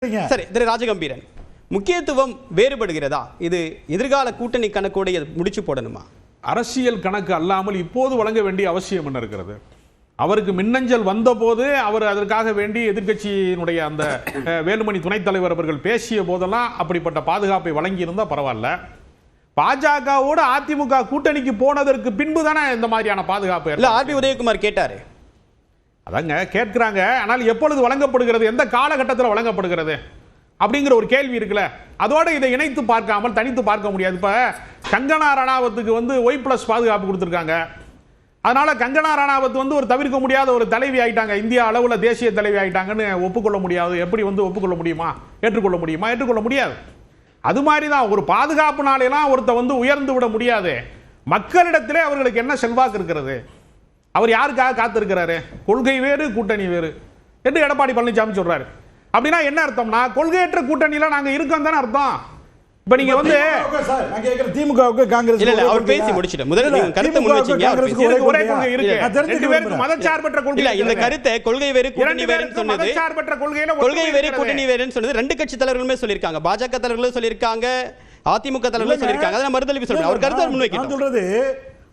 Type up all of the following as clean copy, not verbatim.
சரி, திரு ராஜகம்பீரன், முக்கியத்துவம் வேறுபடுகிறதா? இது எதிர்கால கூட்டணி கணக்கோட முடிச்சு போடணுமா? அரசியல் கணக்கு அல்லாமல் இப்போது வழங்க வேண்டிய அவசியம் என்ன இருக்கிறது? அவருக்கு மின்னஞ்சல் வந்தபோது அவர் அதற்காக வேண்டி எதிர்க்கட்சியினுடைய அந்த வேலுமணி துணைத் தலைவர் அவர்கள் பேசிய போதெல்லாம் அப்படிப்பட்ட பாதுகாப்பை வழங்கி இருந்தா பரவாயில்ல. பாஜகவோடு அதிமுக கூட்டணிக்கு போனதற்கு பின்பு தானே இந்த மாதிரியான பாதுகாப்பு. இல்ல, ஆர்பி உதயகுமார் கேட்டாரு. அதாங்க கேட்கிறாங்க. ஆனால் எப்பொழுது வழங்கப்படுகிறது, எந்த காலகட்டத்தில் வழங்கப்படுகிறது அப்படிங்கிற ஒரு கேள்வி இருக்குல்ல. அதோட இதை இணைத்து பார்க்காமல் தனித்து பார்க்க முடியாது. இப்ப கங்கனா ரணாவத்துக்கு Y+ பாதுகாப்பு கொடுத்திருக்காங்க. அதனால கங்கனா ரணாவத் ஒரு தவிர்க்க முடியாத ஒரு தலைவி ஆயிட்டாங்க, இந்தியா அளவுல தேசிய தலைவி ஆயிட்டாங்கன்னு ஒப்புக்கொள்ள முடியாது. எப்படி ஒப்புக்கொள்ள முடியுமா? ஏற்றுக்கொள்ள முடியுமா? ஏற்றுக்கொள்ள முடியாது. அது மாதிரி தான் ஒரு பாதுகாப்புனாலாம் ஒருத்த உயர்ந்து விட முடியாது. மக்களிடத்திலே அவர்களுக்கு என்ன செல்வாக்கு இருக்கிறது? அவர் யாருக்காக காத்திருக்கிறாரு? கொள்கை வேறு கூட்டணி வேறு என்று எடப்பாடி பழனிசாமி சொல்றாரு. அப்படின்னா என்ன அர்த்தம்னா, கொள்கையற்ற கூட்டணியில நாங்க இருக்கோம் தானே அர்த்தம். இப்ப நீங்க திமுகவுக்கு காங்கிரஸ் இல்ல அவர் பேசி முடிச்சிட்டு முதல்ல நீங்க கருத்து முன்வச்சீங்க. ஒரே கொள்கை இருக்கு, ரெண்டு பேருக்கு மதச்சார்பற்ற கொள்கை. இல்ல, இந்த கருத்தை கொள்கை வேறு கூட்டணி வேறுன்னு சொன்னது, மதச்சார்பற்ற கொள்கையில கொள்கை வேறு கூட்டணி வேறுன்னு சொன்னது ரெண்டு கட்சி தலைவர்களுமே சொல்லிருக்காங்க. பாஜக தலைவர்களும் சொல்லிருக்காங்க, அதிமுக தலைவர்களும் சொல்லிருக்காங்க. அத மறுதலிப்பு சொல்றேன். அவர் கருத்தை முன்வைக்கணும். சொல்றது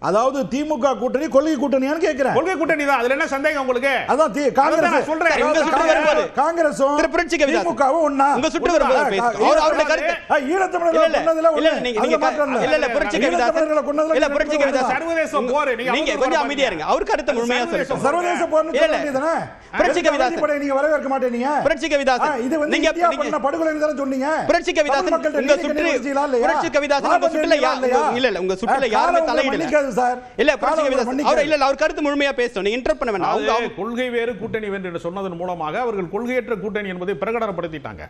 அதாவது திமுக கூட்டணி கொள்கை கூட்டணியான்னு கேக்குறேன். கொள்கை கூட்டணி தான். அதுல என்ன சந்தேகம் உங்களுக்கு? அதான் காங்கிரஸ் சொல்றேன். உங்க சுற்று வரும்போது காங்கிரஸும் திமுகவும் ஒண்ணா. உங்க சுற்று வரும்போது பேசுங்க. அவரோட கருத்து ஈழத்தமிழர்களை கொன்னதுல இல்ல நீங்க இல்ல புரட்சி கவிதாசன் இல்ல புரட்சி கவிதாசன் சர்வதேச போர். நீங்க கொஞ்சம் அமைதியா இருங்க. அவர் கருத்து முழுமையா சொல்லுங்க. சர்வதேச போர்னு சொல்றீங்கதானே? புரட்சி கவிதாசன் நீங்க வரவேற்க மாட்டீங்க. புரட்சி கவிதாசன் இது நீங்க பண்ண படுகொலைன்னு தான சொன்னீங்க. புரட்சி கவிதாசன் உங்க சுற்று புரட்சி கவிதாசன் உங்க சுற்றுல இல்ல உங்க சுற்றுல யாருமே தலையிடல சார். இல்ல அவர் கருத்து முழுமையா பேசணும். நீங்க இன்டரப்ட் பண்ண வேண்டாம். கொள்கை வேறு கூட்டணி வேறு என்று சொன்னதன் மூலமாக அவர்கள் கொள்கையற்ற கூட்டணி என்பதை பிரகடனப்படுத்திட்டாங்க.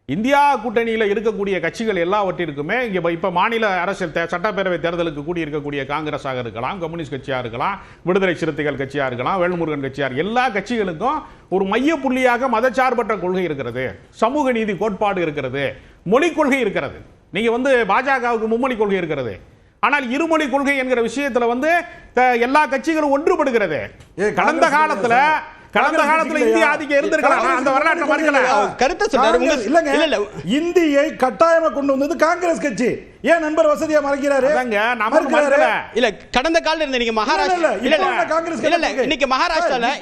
இந்தியா கூட்டணியில் இருக்கக்கூடிய கட்சிகள் எல்லாவற்றிற்குமே இப்ப மாநில அரசியல் சட்டப்பேரவை தேர்தலுக்கு கூடி இருக்கக்கூடிய காங்கிரஸாக இருக்கலாம், கம்யூனிஸ்ட் கட்சியா இருக்கலாம், விடுதலை சிறுத்தைகள் கட்சியா இருக்கலாம், வேல்முருகன் கட்சியா, எல்லா கட்சிகளுக்கும் ஒரு மைய புள்ளியாக மதச்சார்பற்ற கொள்கை இருக்கிறது, சமூக நீதி கோட்பாடு இருக்கிறது, மொழி கொள்கை இருக்கிறது. நீங்க பாஜகவுக்கு மும்மொழி கொள்கை இருக்கிறது. ஆனால் இருமொழி கொள்கை என்கிற விஷயத்துல எல்லா கட்சிகளும் ஒன்றுபடுகிறது. கடந்த காலத்துல இந்திய ஆதிக்கம் இருந்திருக்கலாம். அந்த வரலாற்றை மறக்கல. கருத்தை சொல்றாரு. இல்லங்க, இந்தியை கட்டாயமா கொண்டு வந்தது காங்கிரஸ் கட்சி. ஏன் நண்பர் வசதியா மறைக்கிறாரு? இல்ல கடந்த காலத்துல இருந்த நீங்க மகாராஷ்டிரா இல்ல இன்னைக்கு மகாராஷ்டிரால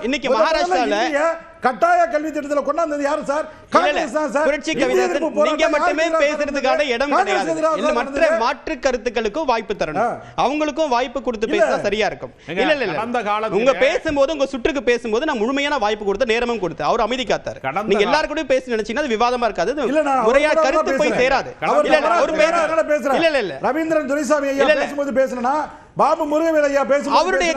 இன்னைக்கு மகாராஷ்டிரால கட்டாய கல்வி திட்டத்துல கொண்டாந்தது யாரு சார்? காங்கிரஸ் தான் சார். புரட்சி கவிதாசன் நீங்க மட்டுமே பேசுறதுக்கான இடம் கிடையாது. இல்ல மற்ற மாற்று கருத்துக்களுக்கும் வாய்ப்பு தரணும். அவங்களுக்கும் வாய்ப்பு கொடுத்து பேசினா சரியா இருக்கும். இல்ல இல்ல உங்க பேசும்போது உங்க சுற்றுக்கு பேசும்போது நான் முழுமையான வாய்ப்பு கொடுத்து நேரமும் கொடுத்து அவர் அமைதி காத்தாரு. நீங்க எல்லாரும் கூட பேசி நினைச்சீங்கன்னா அது விவாதமா இருக்காது, முறையா கருத்து போய் சேராது. இல்ல இல்ல ஒரு பேசுறேன். இல்ல இல்ல ரவீந்திரன் துரைசாமி ஐயா பேசும்போது பேசுனா, பாபு முருகவேல் ஐயா பேசும்போது அவருடைய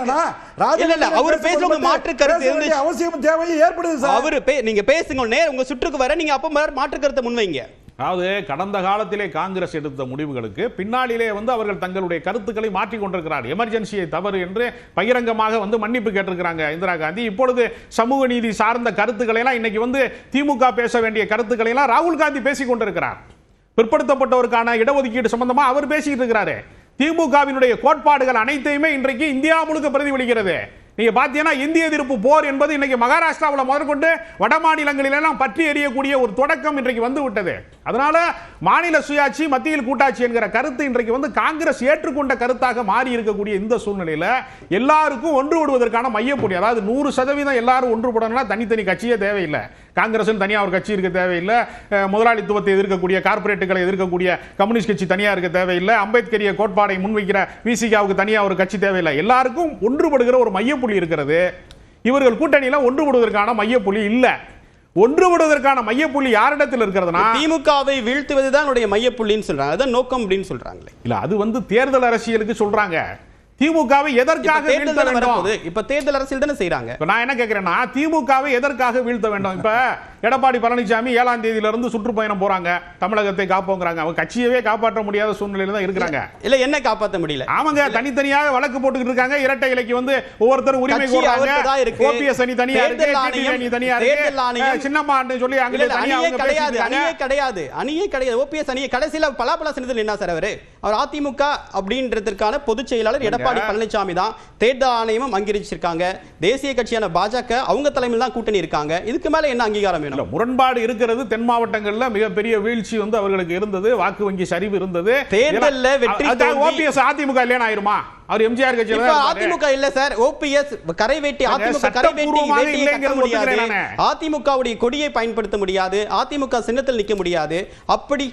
இல்ல இல்ல அவர் பேசுற மாற்று கருத்து இருந்துச்சு, அவசியம் தேவை ஏற்படுது சார். அவர் நீங்க பேசுங்க, நேரா உங்க சுற்றுக்கு வர நீங்க அப்ப மாற்று கருத்தை முன்வைங்க. அதாவது கடந்த காலத்திலே காங்கிரஸ் எடுத்த முடிவுகளுக்கு பின்னாளிலே அவர்கள் தங்களுடைய கருத்துக்களை மாற்றிக் கொண்டிருக்கிறார். எமர்ஜென்சியை தவறு என்று பகிரங்கமாக மன்னிப்பு கேட்டிருக்கிறாங்க இந்திரா காந்தி. இப்பொழுது சமூக நீதி சார்ந்த கருத்துக்களை எல்லாம் இன்னைக்கு திமுக பேச வேண்டிய கருத்துக்களை எல்லாம் ராகுல் காந்தி பேசிக் கொண்டிருக்கிறார். பிற்படுத்தப்பட்டவருக்கான இடஒதுக்கீடு சம்பந்தமா அவர் பேசிக்கிட்டு இருக்கிறாரு. திமுகவினுடைய கோட்பாடுகள் அனைத்தையுமே இன்றைக்கு இந்தியா முழுக்க பிரதிபலிக்கிறது. நீங்க பாத்தீங்கன்னா இந்திய எதிர்ப்பு போர் என்பது இன்னைக்கு மகாராஷ்டிராவில் முதற்கொண்டு வட மாநிலங்களிலெல்லாம் பற்றி எறியக்கூடிய ஒரு தொடக்கம் இன்றைக்கு விட்டது. அதனால மாநில சுயாட்சி மத்தியில் கூட்டாட்சி என்கிற கருத்து இன்றைக்கு காங்கிரஸ் ஏற்றுக்கொண்ட கருத்தாக மாறி இருக்கக்கூடிய இந்த சூழ்நிலையில எல்லாருக்கும் ஒன்றுபடுவதற்கான மையப்புள்ளி, அதாவது 100% எல்லாரும் ஒன்றுபடணும்னா தனித்தனி கட்சியே தேவையில்லை. காங்கிரஸ் தனியா ஒரு கட்சி இருக்க தேவையில்லை, முதலாளித்துவத்தை எதிர்க்கக்கூடிய கார்பரேட்டுகளை எதிர்க்கக்கூடிய கம்யூனிஸ்ட் கட்சி தனியா இருக்க தேவையில்லை, அம்பேத்கரிய கோட்பாடை முன்வைக்கிற விசிகாவுக்கு தனியா ஒரு கட்சி தேவையில்லை. எல்லாருக்கும் ஒன்றுபடுகிற ஒரு மையப்புள்ளி இருக்கிறது. இவர்கள் கூட்டணியில ஒன்றுபடுவதற்கான மையப்புள்ளி இல்ல. ஒன்றுபடுவதற்கான மையப்புள்ளி யாரிடத்தில் இருக்கிறதுனா திமுகவை வீழ்த்துவதுதான் மையப்புள்ளின்னு சொல்றாங்க. அதான் நோக்கம் அப்படின்னு சொல்றாங்களே. இல்ல அது தேர்தல் அரசியலுக்கு சொல்றாங்க. திமுகவை எதற்காக வீழ்த்த வேண்டும்? இப்ப தேர்தல் அரசியல் தானே செய்யறாங்க. நான் என்ன கேட்கிறேன்னா, திமுகவை எதற்காக வீழ்த்த வேண்டும்? இப்ப எடப்பாடி பழனிசாமி 7ஆம் தேதியிலிருந்து சுற்றுப்பயணம் போறாங்க, தமிழகத்தை காப்போங்கிறாங்க. அவங்க கட்சியவே காப்பாற்ற முடியாத சூழ்நிலையில தான் இருக்கிறாங்க. இல்ல என்ன காப்பாற்ற முடியல? அவங்க தனித்தனியாக வழக்கு போட்டுக்கிட்டு இருக்காங்க. இரட்டை இலைக்கு வந்து ஒவ்வொருத்தரும் உரிமை கோருறாங்க. ஓபிஎஸ் அணி தனியா இருக்கு, டிடிவி அணி தனியா இருக்கு, சின்னம்மான்னு சொல்லி அங்க தனியா அவங்க கிடையாது. அணியே கிடையாது. ஓபிஎஸ் அணியே கடைசியில பலாபலா செஞ்சது என்ன சார்? அவர் அதிமுக அப்படின்றதுக்கான பொதுச் செயலாளர் எடப்பாடி பழனிசாமி தான். தேர்தல் ஆணையமும் அங்கீகரிச்சிருக்காங்க. தேசிய கட்சியான பாஜக அவங்க தலைமையில் தான் கூட்டணி இருக்காங்க. இதுக்கு மேல என்ன அங்கீகாரம் வேணும்? முரண்பாடு இருக்கிறது. தென் மாவட்டங்கள்ல மிகப்பெரிய வீழ்ச்சி வந்து அவர்களுக்கு இருந்தது, வாக்கு வங்கி சரிவு இருந்தது. தேர்தல்ல வெற்றி ஓபிஎஸ் அதிமுக இல்லையா ஆயிருமா? அவர் எம்ஜிஆர் கட்சியில அதிமுக இல்ல சார். ஓபிஎஸ் கரைவேட்டி அதிமுக கரைவேட்டி அதிமுகவுடைய கொடியை பயன்படுத்த முடியாது, அதிமுக சின்னத்தில் நிக்க முடியாது. அப்படி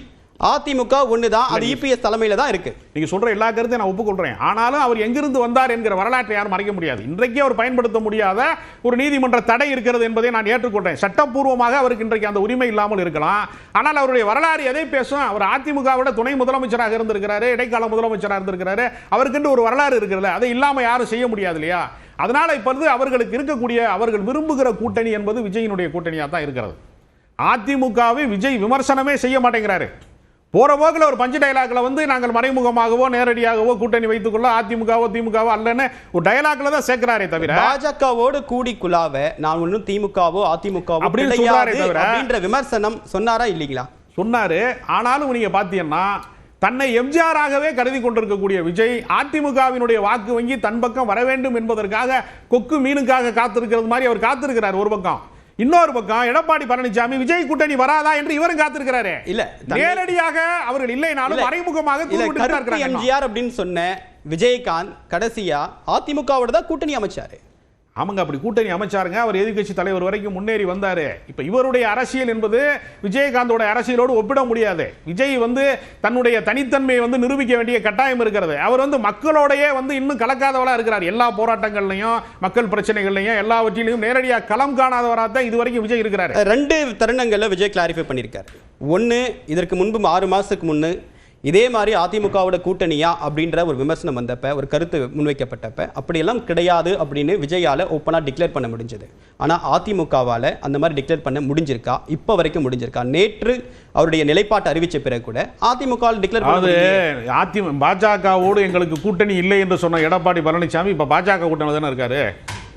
அதிமுக ஒண்ணுதான், அது இபிஎஸ் தலைமையில தான் இருக்கு. நீங்க சொல்ற எல்லா கருத்தையும் நான் ஒப்புக்கொள்றேன். ஆனாலும் அவர் எங்கிருந்து வந்தார் என்கிற வரலாற்றை யாரும் மறைக்க முடியாது. இன்றைக்கு அவர் பயன்படுத்த முடியாத ஒரு நீதிமன்ற தடை இருக்கிறது என்பதை நான் ஏற்றுக்கொள்றேன். சட்டப்பூர்வமாக அவருக்கு இன்றைக்கு அந்த உரிமை இல்லாமல் இருக்கலாம். ஆனால் அவருடைய வரலாறு எதை பேசும்? அவர் அதிமுகவோட துணை முதலமைச்சராக இருந்திருக்கிறாரு, இடைக்கால முதலமைச்சராக இருந்திருக்கிறாரு. அவருக்கு ஒரு வரலாறு இருக்கிறது. அதை இல்லாம யாரும் செய்ய முடியாது இல்லையா? அதனால இப்பொழுது அவர்களுக்கு இருக்கக்கூடிய அவர்கள் விரும்புகிற கூட்டணி என்பது விஜயினுடைய கூட்டணியா தான் இருக்கிறது. அதிமுகவை விஜய் விமர்சனமே செய்ய மாட்டேங்கிறாரு. போற போக்கில் ஒரு பஞ்சு டயலாக்ல வந்து நாங்கள் மறைமுகமாகவோ நேரடியாகவோ கூட்டணி வைத்துக் கொள்ள அதிமுகவோ திமுகவோ அல்லன்னு ஒரு டயலாக்ல தான் சேர்க்கிறாரே தவிர பாஜகவோடு கூடி குலாவ நான் ஒன்னும் திமுகவோ அதிமுகவோ அப்படின்ற விமர்சனம் சொன்னாரா இல்லீங்களா? சொன்னாரு. ஆனாலும் நீங்க பாத்தீங்கன்னா தன்னை எம்ஜிஆராகவே கருதி கொண்டிருக்கக்கூடிய விஜய் அதிமுகவினுடைய வாக்கு வங்கி தன் பக்கம் வர வேண்டும் என்பதற்காக கொக்கு மீனுக்காக காத்திருக்கிறது மாதிரி அவர் காத்திருக்கிறார் ஒரு பக்கம். இன்னொரு பக்கம் எடப்பாடி பழனிசாமி விஜய் கூட்டணி வராதா என்று இவரும் காத்திருக்கிறாரு. இல்ல நேரடியாக அவர்கள் இல்லைனாலும் மறைமுகமாக எம்ஜிஆர் அப்படின்னு சொன்ன விஜயகாந்த் கடைசியா அதிமுகவோட தான் கூட்டணி அமைச்சாரு. அவங்க அப்படி கூட்டணி அமைச்சாருங்க. அவர் எதிர்க்கட்சி தலைவர் வரைக்கும் முன்னேறி வந்தாரு. இப்ப இவருடைய அரசியல் என்பது விஜயகாந்தோட அரசியலோடு ஒப்பிட முடியாது. விஜய் வந்து தன்னுடைய தனித்தன்மையை வந்து நிரூபிக்க வேண்டிய கட்டாயம் இருக்கிறது. அவர் வந்து மக்களோடயே வந்து இன்னும் கலக்காதவரா இருக்கிறார். எல்லா போராட்டங்கள்லையும் மக்கள் பிரச்சனைகள்லையும் எல்லாவற்றிலையும் நேரடியாக களம் காணாதவராக தான் இதுவரைக்கும் விஜய் இருக்கிறார். 2 தருணங்கள்ல விஜய் கிளாரிஃபை பண்ணியிருக்காரு. ஒன்னு, இதற்கு முன்பு 6 மாசத்துக்கு முன்னு இதே மாதிரி அதிமுகவோட கூட்டணியா அப்படின்ற ஒரு விமர்சனம் வந்தப்ப, ஒரு கருத்து முன்வைக்கப்பட்டப்ப அப்படியெல்லாம் கிடையாது அப்படின்னு விஜயால ஓப்பனா டிக்ளேர் பண்ண முடிஞ்சது. ஆனா அதிமுகவால அந்த மாதிரி டிக்ளேர் பண்ண முடிஞ்சிருக்கா? இப்ப வரைக்கும் முடிஞ்சிருக்கா? நேற்று அவருடைய நிலைப்பாட்டை அறிவிச்ச பிறகு கூட அதிமுக டிக்ளேர் பண்ண பாஜகவோடு எங்களுக்கு கூட்டணி இல்லை என்று சொன்ன எடப்பாடி பழனிசாமி இப்ப பாஜக கூட்டணி தானே இருக்காரு.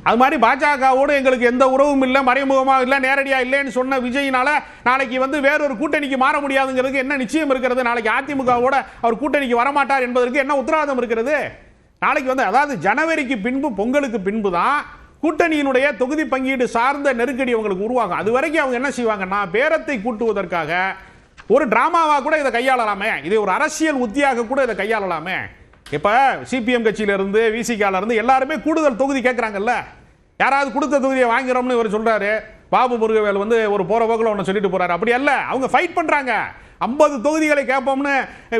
அது மாதிரி பாஜகவோடு எங்களுக்கு எந்த உறவும் இல்லை, மறைமுகமாக இல்லை, நேரடியாக இல்லைன்னு சொன்ன விஜயினால நாளைக்கு வந்து வேறொரு கூட்டணிக்கு மாற முடியாதுங்கிறதுக்கு என்ன நிச்சயம் இருக்கிறது? நாளைக்கு அதிமுகவோட அவர் கூட்டணிக்கு வரமாட்டார் என்பதற்கு என்ன உத்தரவாதம் இருக்கிறது? நாளைக்கு வந்து அதாவது ஜனவரிக்கு பின்பு பொங்கலுக்கு பின்பு தான் கூட்டணியினுடைய தொகுதி பங்கீடு சார்ந்த நெருக்கடி அவங்களுக்கு உருவாகும். அது வரைக்கும் அவங்க என்ன செய்வாங்கன்னா பேரத்தை கூட்டுவதற்காக ஒரு டிராமாவா கூட இதை கையாளலாமே, இதை ஒரு அரசியல் உத்தியாக கூட இதை கையாளலாமே. இப்ப சிபிஎம் கட்சியில இருந்து விசிகால இருந்து எல்லாருமே கூடுதல் தொகுதி கேட்கறாங்கல்ல. யாராவது கொடுத்த தொகுதியை வாங்கிறோம்னு இவர் சொல்றாரு. பாபு முருகவேல் வந்து ஒரு போற போக்கில் ஒன்று சொல்லிட்டு போறாரு. அப்படி அல்ல, அவங்க ஃபைட் பண்றாங்க. 50 தொகுதிகளை கேட்போம்னு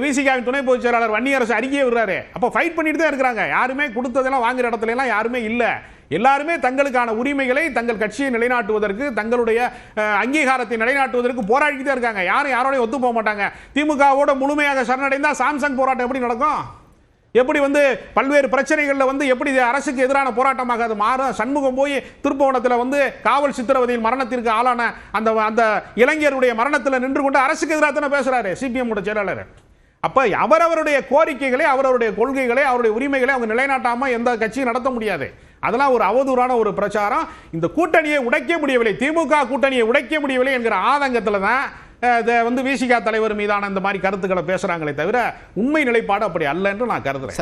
விசிகாவின் துணை பொதுச் செயலாளர் வன்னியரசு அறிக்கையை விடுறாரு. அப்போ ஃபைட் பண்ணிட்டு தான் இருக்கிறாங்க. யாருமே கொடுத்ததெல்லாம் வாங்குற இடத்துல எல்லாம் யாருமே இல்லை. எல்லாருமே தங்களுக்கான உரிமைகளை தங்கள் கட்சியை நிலைநாட்டுவதற்கு தங்களுடைய அங்கீகாரத்தை நிலைநாட்டுவதற்கு போராடிக்கிட்டே இருக்காங்க. யாரும் யாரோடையும் ஒத்து போக மாட்டாங்க. திமுகவோட முழுமையாக சரணடைந்தா சாம்சங் போராட்டம் எப்படி நடக்கும்? எப்படி வந்து பல்வேறு பிரச்சனைகளில் வந்து எப்படி அரசுக்கு எதிரான போராட்டமாக அது மாறும்? சண்முகம் போய் திருப்பவனத்தில் வந்து காவல் சித்திரவதையில் மரணத்திற்கு ஆளான அந்த அந்த இளைஞருடைய மரணத்தில் நின்று கொண்டு அரசுக்கு எதிராக தானே பேசுறாரு சிபிஎம் செயலாளர். அப்ப அவரவருடைய கோரிக்கைகளை, அவரவருடைய கொள்கைகளை, அவருடைய உரிமைகளை அவங்க நிலைநாட்டாம எந்த கட்சியும் நடத்த முடியாது. அதெல்லாம் ஒரு அவதூறான ஒரு பிரச்சாரம். இந்த கூட்டணியை உடைக்க முடியவில்லை, திமுக கூட்டணியை உடைக்க முடியவில்லை என்கிற ஆதங்கத்தில் தான் வந்து விசிகா தலைவர் மீதான இந்த மாதிரி கருத்துக்களை பேசுறாங்களே தவிர உண்மை நிலைப்பாடு அப்படி அல்ல என்று நான் கருதுறேன்.